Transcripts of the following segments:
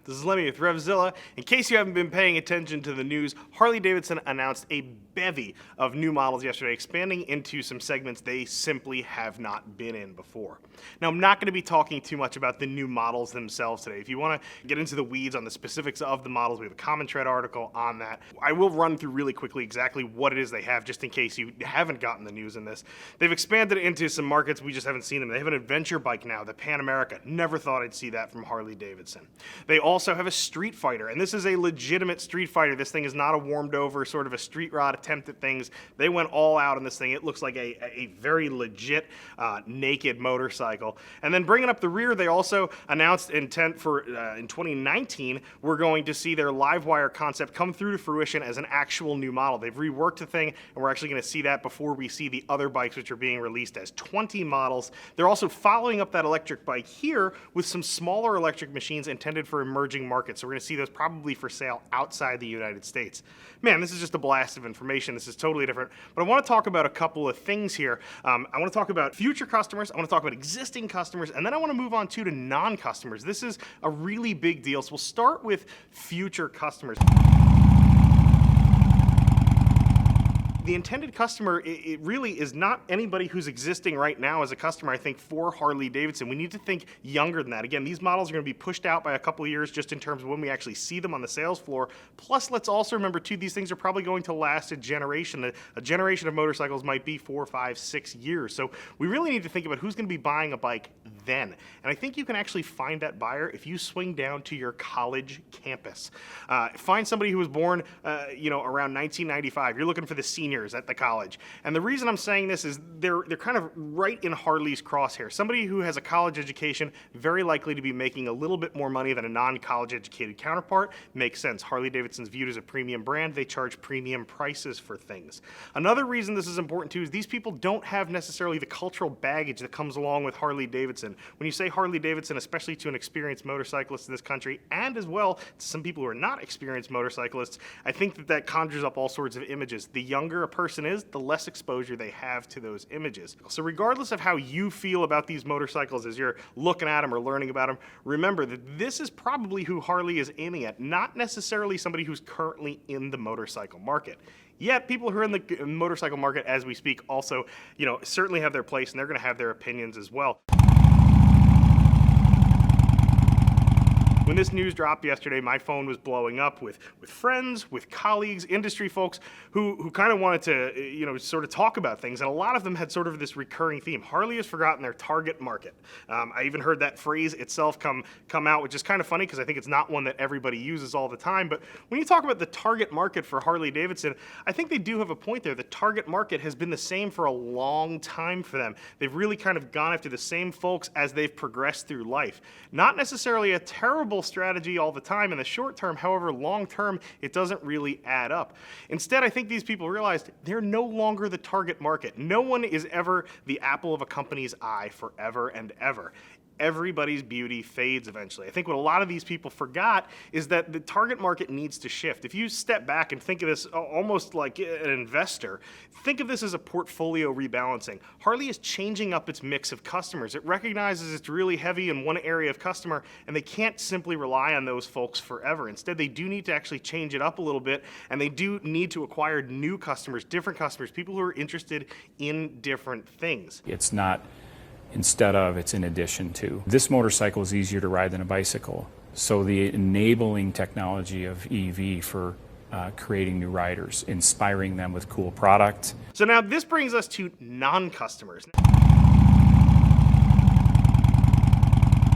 This is Lemmy with RevZilla. In case you haven't been paying attention to the news, Harley Davidson announced a bevy of new models yesterday, expanding into some segments they simply have not been in before. Now, I'm not going to be talking too much about the new models themselves today. If you want to get into the weeds on the specifics of the models, we have a Common Thread article on that. I will run through really quickly exactly what it is they have, just in case you haven't gotten the news in this. They've expanded into some markets we just haven't seen them. They have an adventure bike now, the Pan America. Never thought I'd see that from Harley Davidson. They also have a street fighter, and this is a legitimate street fighter. This thing is not a warmed over sort of a street rod attempt at things. They went all out on this thing. It looks like a very legit naked motorcycle. And then bringing up the rear, they also announced intent for in 2019, we're going to see their Livewire concept come through to fruition as an actual new model. They've reworked the thing, and we're actually going to see that before we see the other bikes, which are being released as 20 models. They're also following up that electric bike here with some smaller electric machines intended for emerging markets. So we're going to see those probably for sale outside the United States. Man, this is just a blast of information. This is totally different. But I want to talk about a couple of things here. I want to talk about future customers. I want to talk about existing customers. And then I want to move on to non-customers. This is a really big deal. So we'll start with future customers. The intended customer, it really is not anybody who's existing right now as a customer, I think, for Harley Davidson. We need to think younger than that. Again, these models are going to be pushed out by a couple of years just in terms of when we actually see them on the sales floor. Plus, let's also remember, too, these things are probably going to last a generation. A generation of motorcycles might be 4, 5, 6 years. So we really need to think about who's going to be buying a bike then. And I think you can actually find that buyer if you swing down to your college campus. Find somebody who was born around 1995. You're looking for the senior at the college. And the reason I'm saying this is they're kind of right in Harley's crosshair. Somebody who has a college education, very likely to be making a little bit more money than a non-college educated counterpart. Makes sense. Harley Davidson's viewed as a premium brand. They charge premium prices for things. Another reason this is important too is these people don't have necessarily the cultural baggage that comes along with Harley Davidson. When you say Harley Davidson, especially to an experienced motorcyclist in this country, and as well to some people who are not experienced motorcyclists, I think that conjures up all sorts of images. The younger a person is, the less exposure they have to those images. So regardless of how you feel about these motorcycles as you're looking at them or learning about them, remember that this is probably who Harley is aiming at, not necessarily somebody who's currently in the motorcycle market. Yet people who are in the motorcycle market as we speak also, certainly have their place, and they're going to have their opinions as well. When this news dropped yesterday, my phone was blowing up with friends, with colleagues, industry folks who kind of wanted to, sort of talk about things. And a lot of them had sort of this recurring theme. Harley has forgotten their target market. I even heard that phrase itself come out, which is kind of funny because I think it's not one that everybody uses all the time. But when you talk about the target market for Harley Davidson, I think they do have a point there. The target market has been the same for a long time for them. They've really kind of gone after the same folks as they've progressed through life. Not necessarily a terrible strategy all the time in the short term, however, long term, it doesn't really add up. Instead, I think these people realized they're no longer the target market. No one is ever the apple of a company's eye forever and ever. Everybody's beauty fades eventually. I think what a lot of these people forgot is that the target market needs to shift. If you step back and think of this almost like an investor, think of this as a portfolio rebalancing. Harley is changing up its mix of customers. It recognizes it's really heavy in one area of customer, and they can't simply rely on those folks forever. Instead, they do need to actually change it up a little bit, and they do need to acquire new customers, different customers, people who are interested in different things. It's not instead of, it's in addition to. This motorcycle is easier to ride than a bicycle. So the enabling technology of EV for creating new riders, inspiring them with cool product. So now this brings us to non-customers.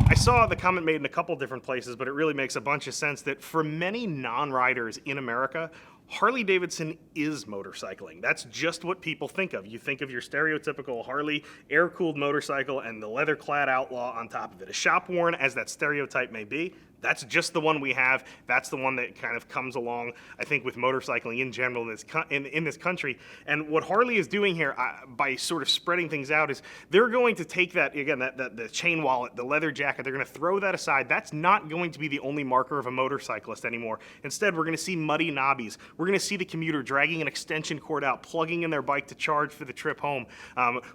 I saw the comment made in a couple different places, but it really makes a bunch of sense that for many non-riders in America, Harley Davidson is motorcycling. That's just what people think of. You think of your stereotypical Harley air-cooled motorcycle and the leather-clad outlaw on top of it. As shop-worn as that stereotype may be, that's just the one we have. That's the one that kind of comes along, I think, with motorcycling in general in this country. And what Harley is doing here by sort of spreading things out is they're going to take that, again, the chain wallet, the leather jacket, they're going to throw that aside. That's not going to be the only marker of a motorcyclist anymore. Instead, we're going to see muddy knobbies. We're going to see the commuter dragging an extension cord out, plugging in their bike to charge for the trip home.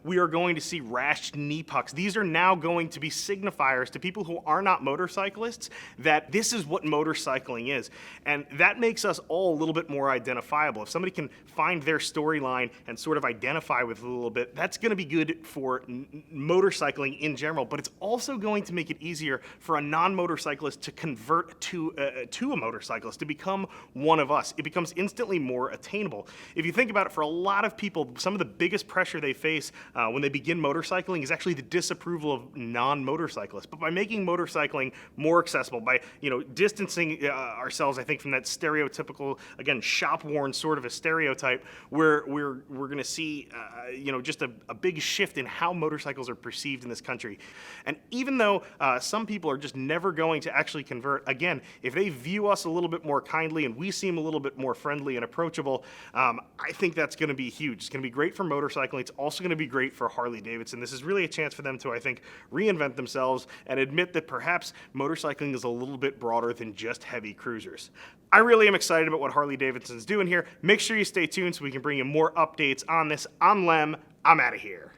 We are going to see rashed knee pucks. These are now going to be signifiers to people who are not motorcyclists that this is what motorcycling is. And that makes us all a little bit more identifiable. If somebody can find their storyline and sort of identify with it a little bit, that's going to be good for motorcycling in general, but it's also going to make it easier for a non-motorcyclist to convert to a motorcyclist, to become one of us. It becomes instantly more attainable. If you think about it, for a lot of people, some of the biggest pressure they face when they begin motorcycling is actually the disapproval of non-motorcyclists. But by making motorcycling more accessible, by distancing ourselves, I think, from that stereotypical, again, shop-worn sort of a stereotype, where we're going to see just a big shift in how motorcycles are perceived in this country. And even though some people are just never going to actually convert, again, if they view us a little bit more kindly and we seem a little bit more friendly and approachable, I think that's going to be huge. It's going to be great for motorcycling. It's also going to be great for Harley Davidson. This is really a chance for them to, I think, reinvent themselves and admit that perhaps motorcycling is a little bit broader than just heavy cruisers. I really am excited about what Harley Davidson's doing here. Make sure you stay tuned so we can bring you more updates on this. I'm Lem. I'm out of here.